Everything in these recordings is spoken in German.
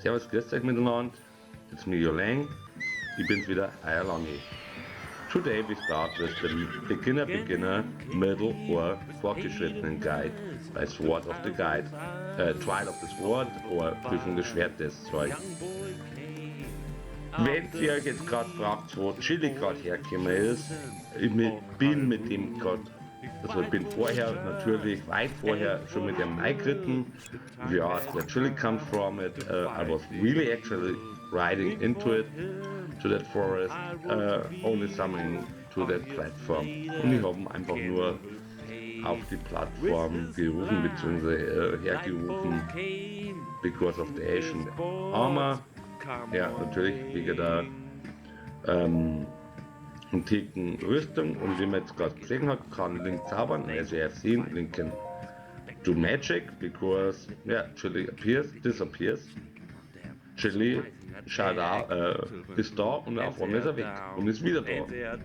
Servus, grüßt euch miteinander. It's me, Joleng. Ich bin's wieder, euer Langi. Today we start with the beginner, middle or fortgeschrittenen Guide bei Sword of the Guide. Trial of the Sword oder Prüfung des Schwertes, sorry. Wenn ihr euch jetzt gerade fragt, wo Chili gerade hergekommen ist, ich bin mit dem gerade, also ich bin vorher natürlich weit vorher schon mit dem eingeritten. If you ask where Chili comes from, I was really actually riding into it, to that forest, only summoning to that platform. Und ich habe ihn einfach nur auf die Plattform gerufen bzw. hergerufen, because of the Asian Armor. Ja, natürlich wegen der antiken Rüstung, und wie man jetzt gerade gesehen hat, kann Link zaubern, as you have seen, Link can do magic, because yeah, Chili disappears. Chili schaut auch, ist da und auf einmal ist er weg und ist wieder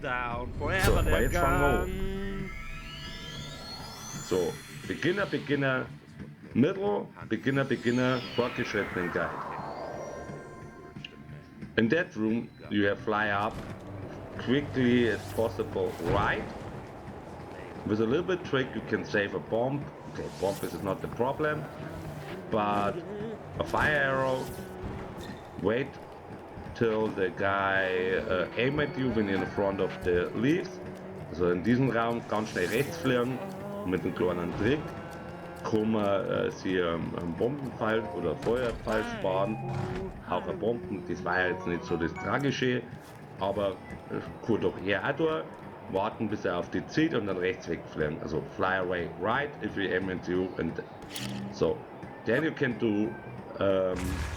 da. So, aber jetzt fangen wir an. So, Beginner, Middle, Beginner, fortgeschrittenen Guide. In that room, you have fly up quickly as possible right. With a little bit trick, you can save a bomb. Okay, bomb is not the problem, but a fire arrow. Wait till the guy aim at you when you're in front of the leaves. Also in diesem Raum ganz schnell rechts fliegen mit einem kleinen Trick. Kann man sie einen Bombenpfeil oder Feuerpfeil sparen. Auch ein Bomben, das war ja jetzt nicht so das Tragische, aber kann doch eher auch durch. Warten bis er auf die zieht und dann rechts wegfliegen. Also fly away right if you aim at you, and so. Then you can do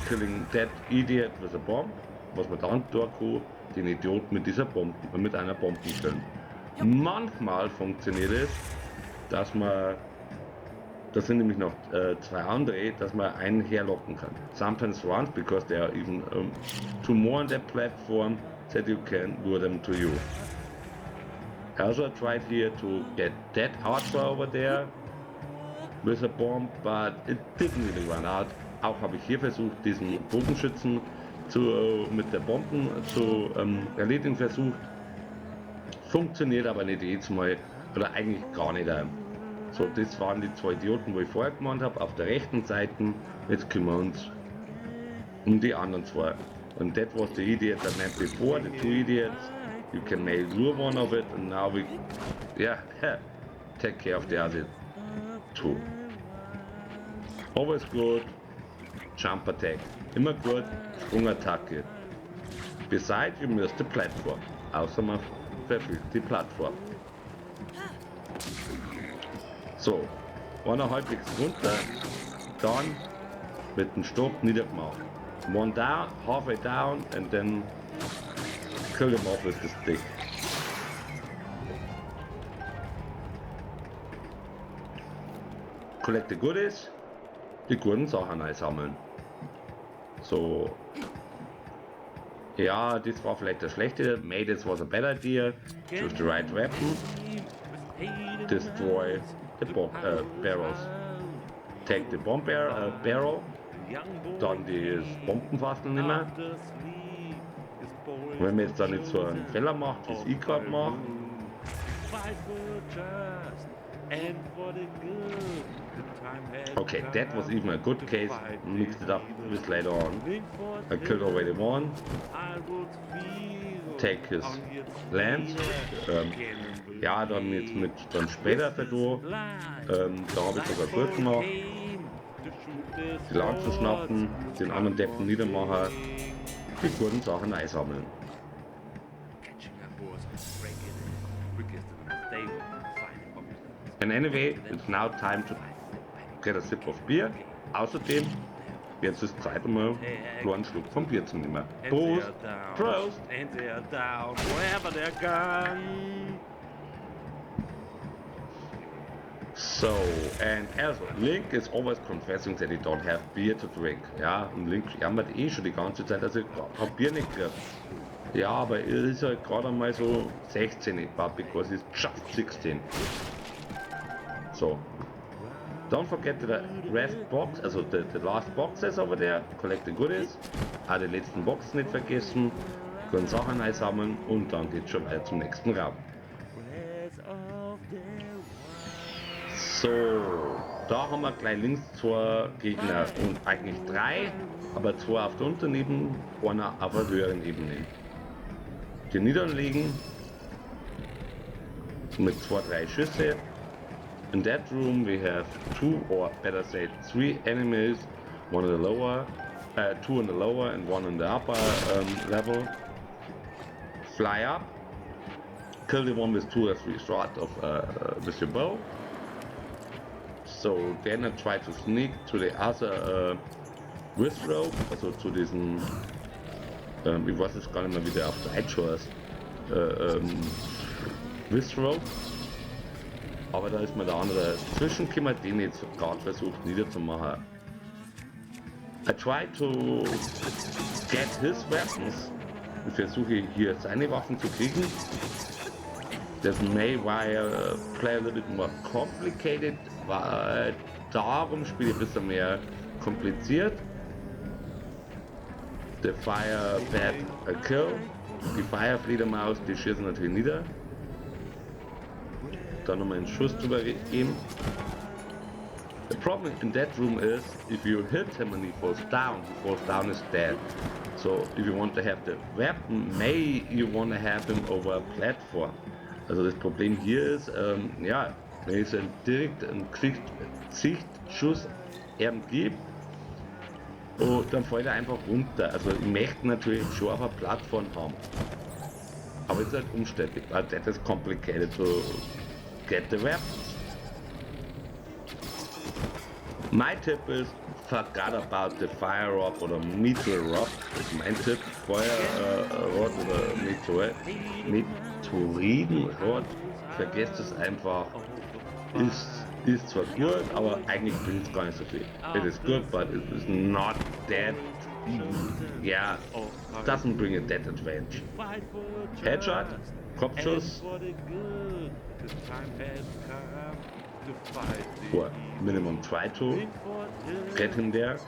killing that idiot with a bomb. Was man dann tun kann, den Idiot mit dieser Bombe, mit einer Bombe killen. Manchmal funktioniert es, dass man, das sind nämlich noch zwei andere, dass man einen herlocken kann. Sometimes once, because they are even two more on that platform, that you can lure them to you. Also I tried here to get that archer over there with a bomb, but it didn't really run out. Auch habe ich hier versucht, diesen Bogenschützen mit der Bomben zu erledigen versucht. Funktioniert aber nicht jedes Mal, oder eigentlich gar nicht. So, das waren die zwei Idioten, wo ich vorher gemacht habe, auf der rechten Seite. Jetzt kümmern wir uns um die anderen zwei. And that was the idiot I met before, the two idiots. You can maybe lure one of it, and now we, yeah, take care of the other two. Always good. Jump attack. Immer gut. Sprungattacke. Besides, you miss the platform. Außer man verfügt die Plattform. So. Wenn er halbwegs runter, dann mit dem Stock niedergemacht. One down, halfway down, and then kill him off with the stick. Collect the goodies. Die guten Sachen einsammeln. So. Ja, das war vielleicht das Schlechte. Maybe this was a bad idea. Choose the right weapon. Destroy the barrels. Take the bomb barrel. Dann das Bombenfass nehmen. Wenn man jetzt da nicht so einen Fehler macht, wie es ich gerade mache. Okay, that was even a good case. Mixed it up with later on. I killed already one. Take his lance. Ja, dann jetzt mit dann später verloren. Da habe ich sogar gut gemacht. Die Lanzen schnappen, den anderen Deppen niedermachen, die guten Sachen einsammeln. And anyway, it's now time to get a sip of beer. Außerdem, jetzt ist Zeit, um einen kleinen Schluck vom Bier zu nehmen. Prost! Prost! So, and also, Link is always confessing that he don't have beer to drink. Ja, und Link jammert eh schon die ganze Zeit, dass er kein Bier nicht kriegt. Ja, aber er ist halt gerade einmal so 16 etwa, because he's just 16. So. Don't forget the rest box, also the last boxes over there, collect the goodies. Auch die letzten Boxen nicht vergessen. Können Sachen einsammeln und dann geht's schon weiter zum nächsten Raum. So, da haben wir gleich links zwei Gegner und eigentlich drei, aber zwei auf der unteren Ebene, einer auf der höheren Ebene. Die niederlegen mit 2-3 Schüsse. In that room we have 2 or better say 3 enemies, one in the lower, 2 in the lower and 1 in the upper level. Fly up, kill the one with 2 or 3 shots of with your bow. So then I try to sneak to the other Withrow, also zu diesen, ich weiß jetzt gar nicht mehr wie der auf Deutsch heißt, Withrow. Aber da ist mir der andere zwischengekommen, den jetzt gerade versucht niederzumachen. I try to get his weapons. Ich versuche hier seine Waffen zu kriegen. Das may play a little bit more complicated, weil darum spiele ich ein bisschen mehr kompliziert. The Fire Bat a Kill. Die Firefledermaus, die schießen natürlich nieder. Dann nochmal einen Schuss drüber geben. The problem in that room is if you hit him and he falls down is dead. So if you want to have the weapon, may you want to have him over a platform. Also das Problem hier ist, ja, wenn ich so direkt einen Gesichtsschuss gebe, dann fällt er einfach runter. Also ich möchte natürlich schon auf einer Plattform haben. Aber es ist halt umständlich, weil that is complicated to get the weapons. My tip is forget about the fire rod oder meteor rod. Das ist mein Tipp. Feuerrod oder Meteoritenrod. Vergesst es einfach. Ist zwar gut, aber eigentlich bringt es gar nicht so viel. It is good, but it is not that. Yeah, doesn't bring a that advantage. Headshot, Kopfschuss. For minimum try to get him there.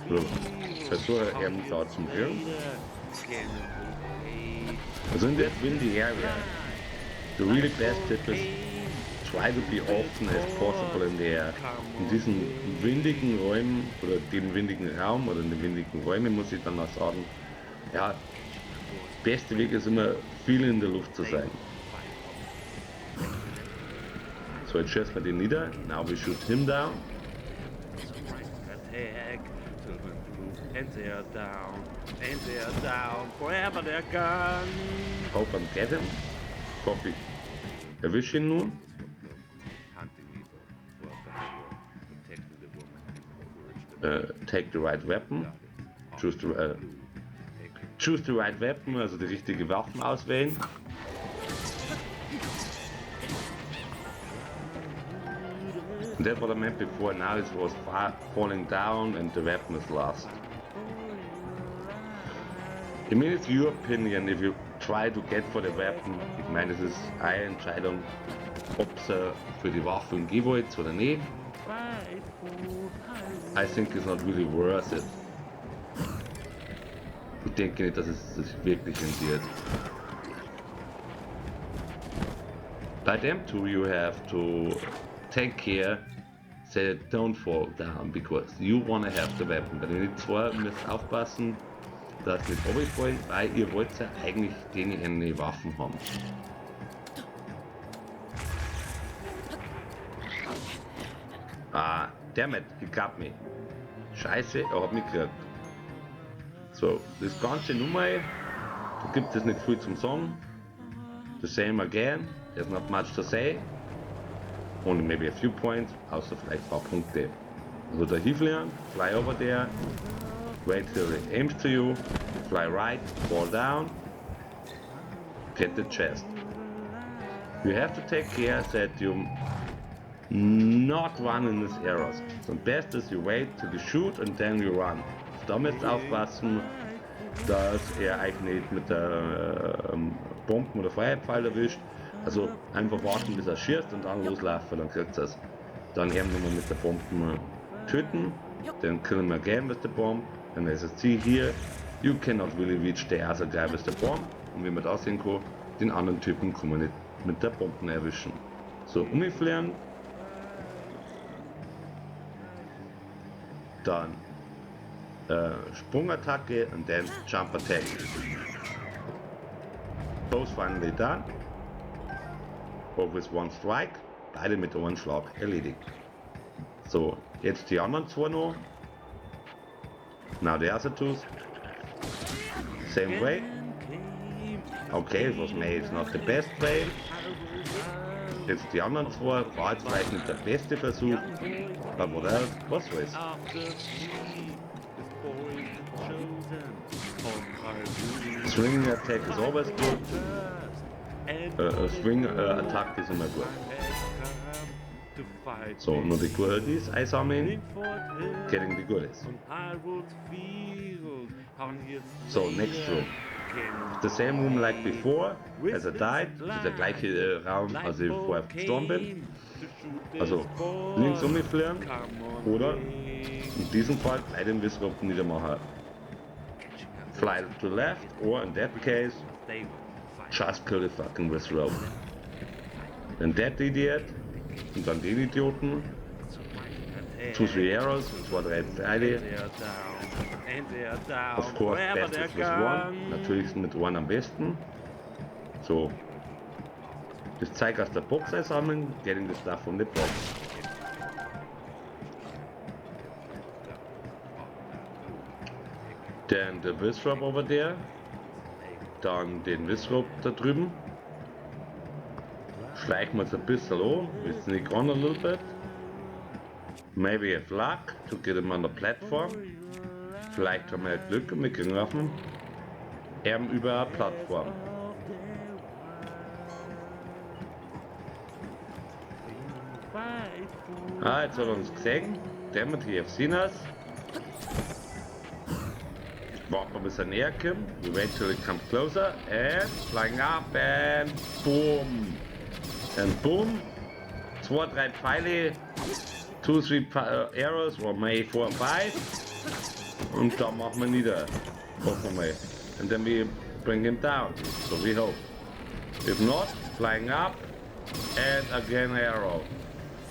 So, versuche eben da zum Hören. Also in that windy area, the really best tip is try to be often as possible in there. In diesen windigen Räumen oder dem windigen Raum oder in den windigen Räumen muss ich dann mal sagen, ja, beste Weg ist immer viel in der Luft zu sein. So, jetzt schießen wir den nieder. Now we shoot him down. And they're down, forever they're gone. Hope and get him. Copy. Erwisch ihn nun. Take the right weapon. Choose the right weapon, also die richtige Waffen auswählen. And that's what I meant before. Now it was falling down and the weapon is lost. I mean, it's your opinion if you try to get for the weapon. Ich meine, es ist eine Entscheidung, ob sie für die Waffen geben wollt oder nicht. I think it's not really worth it. Ich denke nicht, dass es sich wirklich rentiert. By them two you have to take care that don't fall down because you wanna have the weapon. Bei den zwei müsst aufpassen, dass nicht runterfallen, weil ihr wollt ja eigentlich denen eine Waffen haben. Ah, damn it, he got me. Scheiße, er hat mich gekriegt. So, das ganze Nummer, da gibt es nicht viel zum sagen. The same again, there's not much to say. Only maybe a few points, außer vielleicht ein paar Punkte. Also der Hieflian, fly over there, wait till it aims to you, fly right, fall down, get the chest. You have to take care that you not run in these areas. So best is you wait till you shoot and then you run. Da müsst ihr aufpassen, dass er euch nicht mit der Bomben oder Feuerpfeil erwischt. Also einfach warten bis er schießt und dann loslaufen, dann kriegt er es. Dann eben nochmal mit der Bombe töten. Then kill him again with the bomb. And as you see here, you cannot really reach the other guy with the bomb. Und wie man da sehen kann, den anderen Typen kann man nicht mit der Bombe erwischen. So, umfliegen. Dann Sprungattacke und dann Jump Attack. Both finally done. Both with one strike. Beide mit einem Schlag erledigt. So, jetzt die anderen zwei noch. Now the other two. Same way. Okay, it was maybe it's not the best way. Jetzt die anderen zwei. War jetzt vielleicht nicht der beste Versuch. Aber whatever, was soll's. Swing attack is always good. Swing attack ist immer gut. So, nur die Goodies einsammeln. Getting the goodies. So, next room. The same room like before, as I died. Das ist der gleiche Raum, als ich vorher gestorben bin. Also, links umfliegen. Oder, in diesem Fall, bei dem Wissrob niedermachen. Fly to the left, or in that case, just kill the fucking Wissrob. Then that idiot. Und dann den Idioten. 2-3 arrows, 2-3 Pfeile. Of course, best is with one. Natürlich mit one am besten. So. Das Zeug aus der Box einsammeln, getting the stuff from the box. Dann der Wissrob over there. Dann den Wissrob da drüben. Schleichen wir uns ein bisschen an, we sneak on a little bit. Maybe have luck to get him on the platform. Vielleicht haben wir Glück und wir kriegen auf ihn über eine Plattform. Ah, jetzt hat er uns gesehen. Damit hier have seen us. Warten wir bis er näher kommt. Eventually come closer and flying up and boom. And boom, 2-3 Pfeile, 2-3 arrows, or maybe 4 or 5, und dann machen wir nieder, hoffen wir. And then we bring him down, so we hope. If not, flying up, and again arrow.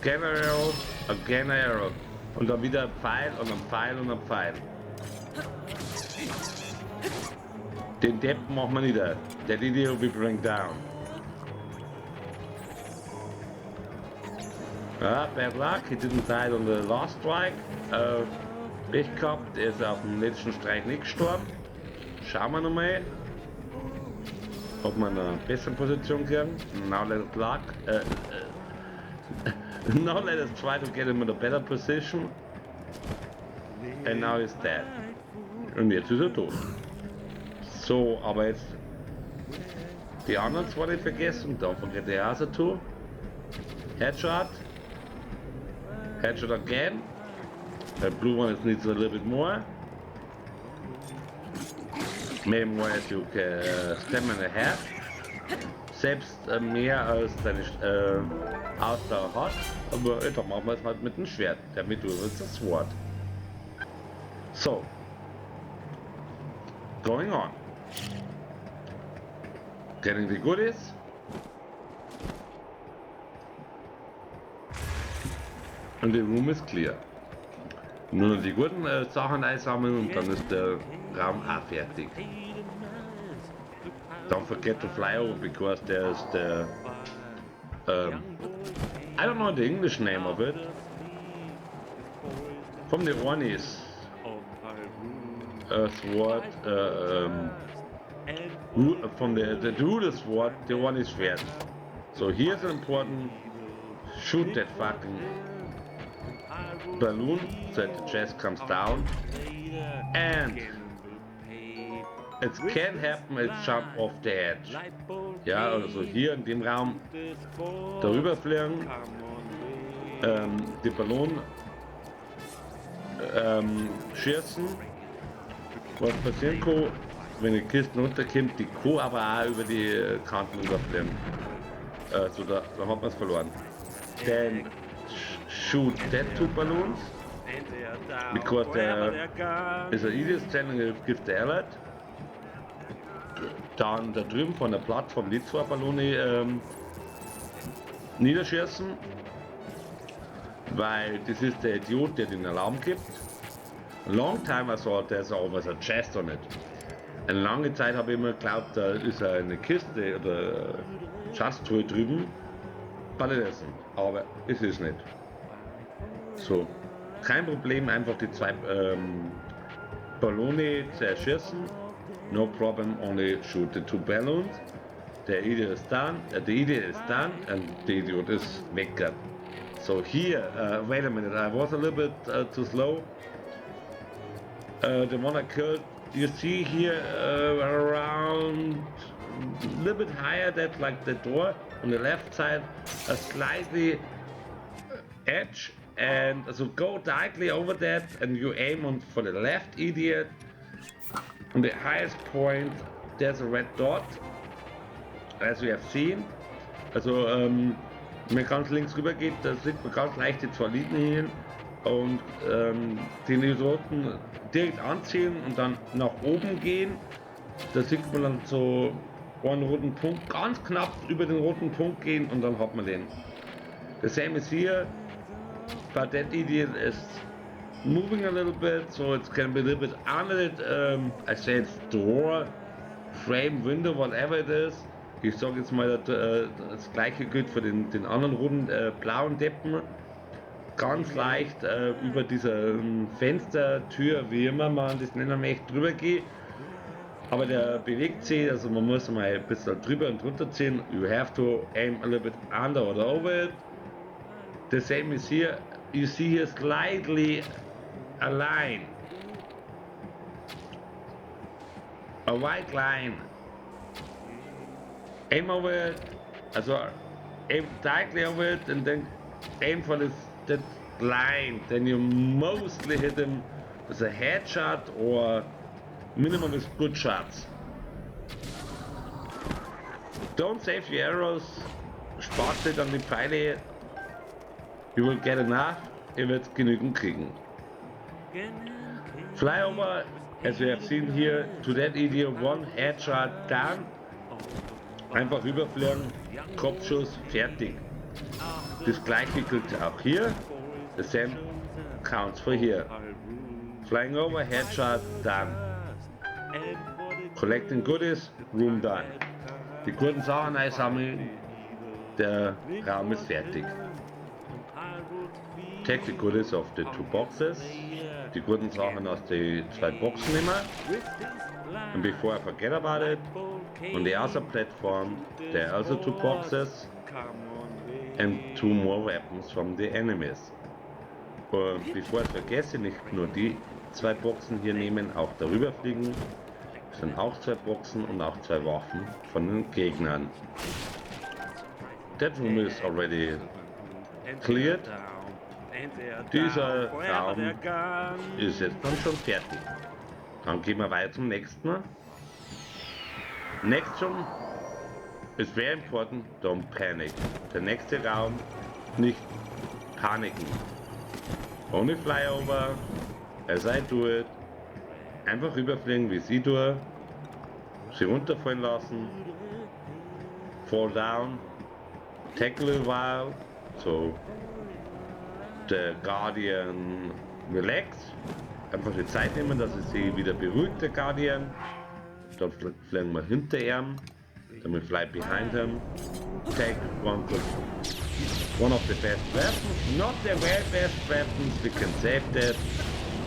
Again arrow, again arrow. Und dann wieder ein Pfeil und ein Pfeil und ein Pfeil. Den Depp machen wir nieder. That idiot we bring down. Bad luck, he didn't die on the last strike. Pech gehabt, er ist auf dem letzten Streich nicht gestorben. Schauen wir nochmal, ob wir eine bessere Position kriegen. Now let it luck. Now let us try to get him in a better position. And now he's dead. Und jetzt ist er tot. So, aber jetzt die anderen zwei nicht vergessen. Don't forget the other two. Headshot. Headshot again. The blue one is needs a little bit more. Maybe more as you can stem in the head. Selbst mehr als deine Ausdauer hat. Aber dann machen wir es halt mit dem Schwert. Damit du das Sword. So. Going on. Getting the goodies. Und der Room ist clear. Nur noch die guten Sachen einsammeln und dann ist der Raum auch fertig. Don't forget to fly over because there's the I don't know the English name of it. From the one is sword from the dual sword, the one is schwert. So here's important. Shoot that fucking balloon so that the chest comes down, and it can happen, it jump off the edge. Ja, also hier in dem Raum darüber fliegen, die Ballon schießen. Was passieren kann, wenn die Kiste runterkommt, die kann aber auch über die Kanten überfliegen. Also da hat man es verloren. Denn shoot that 2 balloons And they are down. because Forever they're gone. is the easiest channel give the alert. Dann da drüben von der Plattform die 2 Ballone niederschießen, weil das ist der Idiot, der den Alarm gibt. Long time I thought there's always a chest on it. Eine lange Zeit habe ich immer geglaubt, da ist eine Kiste oder Schatztruhe drüben. But it isn't. Aber es ist nicht. So, kein Problem, einfach die 2 Ballone zu erschießen. No problem, only shoot the 2 balloons. The idiot is done, and the idiot is weg. So here, wait a minute, I was a little bit too slow. The one I killed, you see here around a little bit higher, that like the door on the left side, a slightly edge, and so go directly over that and you aim on for the left idiot. On the highest point there's a red dot, as we have seen. Also wenn man ganz links rüber geht, da sieht man ganz leicht die 2 Linien und den Idioten direkt anziehen und dann nach oben gehen. Da sieht man dann so einen roten Punkt, ganz knapp über den roten Punkt gehen und dann hat man den. The same is here, but that idiot is moving a little bit, so it can be a little bit under it. I say it's door, frame, window, whatever it is. Ich sage jetzt mal, das gleiche gilt für den anderen roten blauen Deppen. Ganz leicht über dieser Fenstertür, wie immer man das nennen möchte, drüber geht. Aber der bewegt sich, also man muss mal ein bisschen drüber und drunter ziehen. You have to aim a little bit under or over it. The same is here. You see here slightly a line. A white line. Aim over it, also aim directly over it and then aim for that line. Then you mostly hit him with a headshot or minimum with good shots. Don't save your arrows, spart sie dann die Pfeile. You will get enough, ihr werdet genügend kriegen. Fly over, as we have seen here, to that idiot, 1 headshot down. Einfach rüberfliegen, Kopfschuss, fertig. Das gleiche gilt auch hier. The same counts for here. Flying over, headshot, done. Collecting goodies, room done. Die guten Sachen einsammeln, der Raum ist fertig. Take the goodies of the 2 boxes. Die guten Sachen aus den 2 Boxen nehmen. And before I forget about it, on the other platform there are also 2 boxes and 2 more weapons from the enemies. Und bevor ich vergesse, nicht nur die 2 Boxen hier nehmen, auch darüber fliegen, sind auch 2 Boxen und auch 2 Waffen von den Gegnern. That room is already cleared. Dieser Raum ist jetzt dann schon fertig. Dann gehen wir weiter zum nächsten. Next room is very important, don't panic. Der nächste Raum, nicht paniken. Only fly over, as I do it. Einfach rüberfliegen, wie sie tue. Sie runterfallen lassen. Fall down. Take a little while. So, the Guardian relax. Einfach die Zeit nehmen, dass es sie wieder beruhigt, der Guardian. Dann fliegen wir hinter ihm. Then we fly behind him. Take one of the best weapons. Not the very best weapons, we can save that.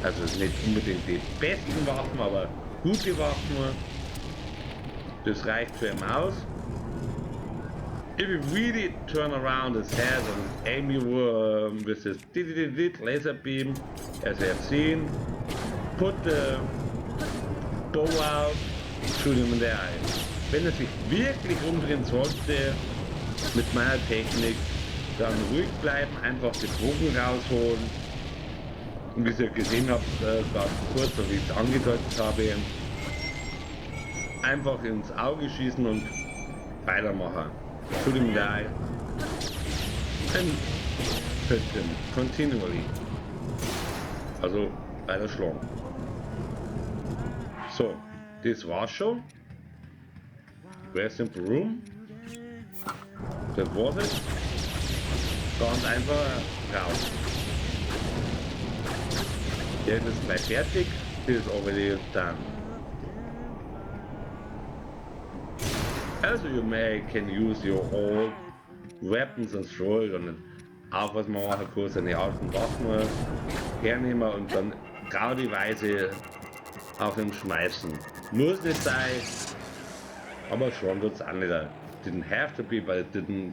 Also es sind nicht unbedingt die besten Waffen, aber gute Waffen. Das reicht für ihn aus. If you really turn around his head and aim you with this laser beam, as you have seen, put the bow out, shoot him in the eye. Wenn er sich wirklich umdrehen sollte, mit meiner Technik, dann ruhig bleiben, einfach den Bogen rausholen. Und wie ihr gesehen habt, ganz kurz, so wie ich es angedeutet habe, einfach ins Auge schießen und weitermachen. Shoot him in the eye. And hit him continually. Also weiter schlagen. So, das war's schon. Very simple room. Das war's es. Ganz einfach raus. Der ist gleich fertig. Das ist already done. Also you can use your old weapons and throw it und auch was man machen kann, seine alten Waffen hernehmen und dann graudiweise auf ihn schmeißen. Muss nicht sein, aber schon wird's auch nicht. Didn't have to be, but it didn't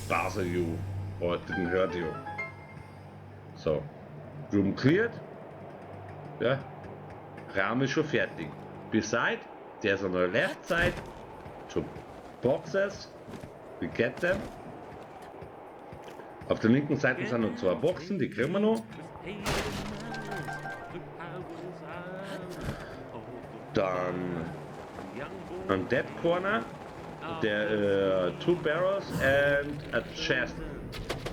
bother you or it didn't hurt you. So, room cleared. Ja, Raum ist schon fertig. Beside, there's on the left side, two boxes. We get them. Auf der linken Seite sind noch 2 Boxen, die kriegen wir noch. Dann ein Dead Corner, der 2 Barrels and a chest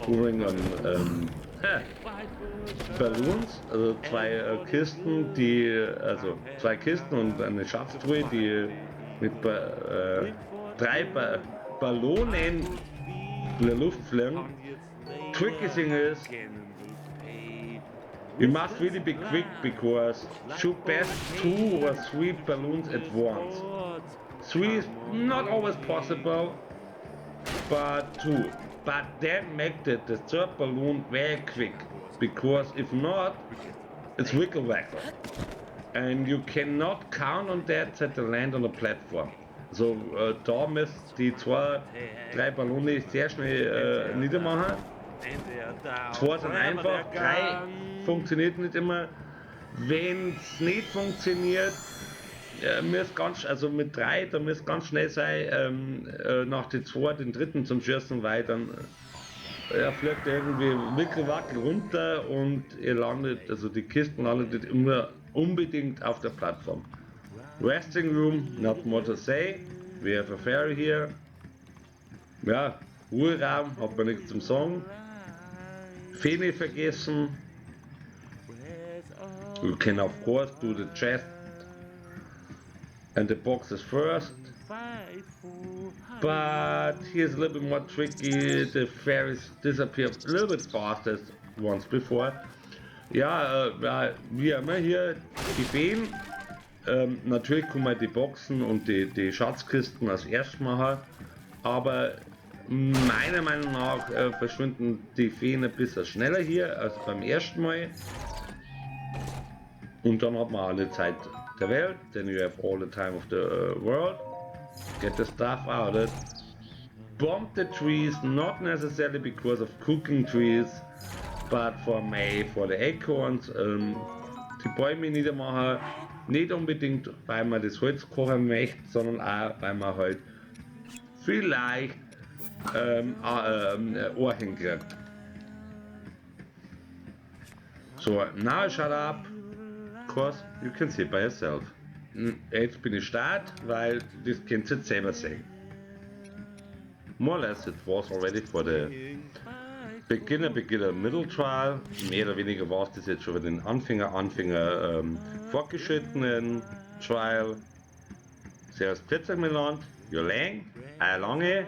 pouring on Balloons, also 2 Kisten, also 2 Kisten und eine Schatztruhe, die mit 3 Ballonen in der Luft fliegen. Tricky thing is, you must really be quick because shoot best 2 or 3 balloons at once. 3 is not always possible, but 2. But then make the 3rd balloon very quick, because if not, it's wiggle waggle. And you cannot count on that to land on the platform. So, da müsst die 2, 3 Ballone sehr schnell niedermachen. 2 sind einfach, 3 funktioniert nicht immer. Wenn es nicht funktioniert, also mit 3, da müsst ganz schnell sein, nach den 2 den 3. zum Schießen, weil dann fliegt irgendwie wickelwackel runter und ihr landet, also die Kisten landet nicht immer unbedingt auf der Plattform. Resting room, not more to say. We have a ferry here. Ja, Ruheraum, hat man nichts zum Sagen. Fähne vergessen. You can of course do the chest and the boxes first. But here's a little bit more tricky. The ferries disappear a little bit faster as once before. Ja, wie immer hier die Feen. Natürlich kann man die Boxen und die Schatzkisten als erstes machen, aber meiner Meinung nach verschwinden die Feen ein bisschen schneller hier als beim ersten Mal. Und dann hat man alle Zeit der Welt, then you have all the time of the world. Get the stuff out of it. Bomb the trees, not necessarily because of cooking trees, but for the acorns. Die Bäume niedermachen, nicht unbedingt, weil man das Holz kochen möchte, sondern auch, weil man halt vielleicht Ohr hinkriegt. So, now shut up, cause you can see by yourself. Jetzt bin ich start, weil das könnt ihr jetzt selber sehen. More or less it was already for the beginner middle trial. Mehr oder weniger war es das jetzt schon für den Anfänger fortgeschrittenen Trial. Servus Plätzchen Milan, Jolang, lange.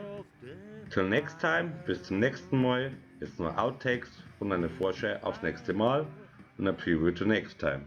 Till next time, bis zum nächsten Mal. Jetzt nur Outtakes und eine Vorschau aufs nächste Mal und ein Preview to next time.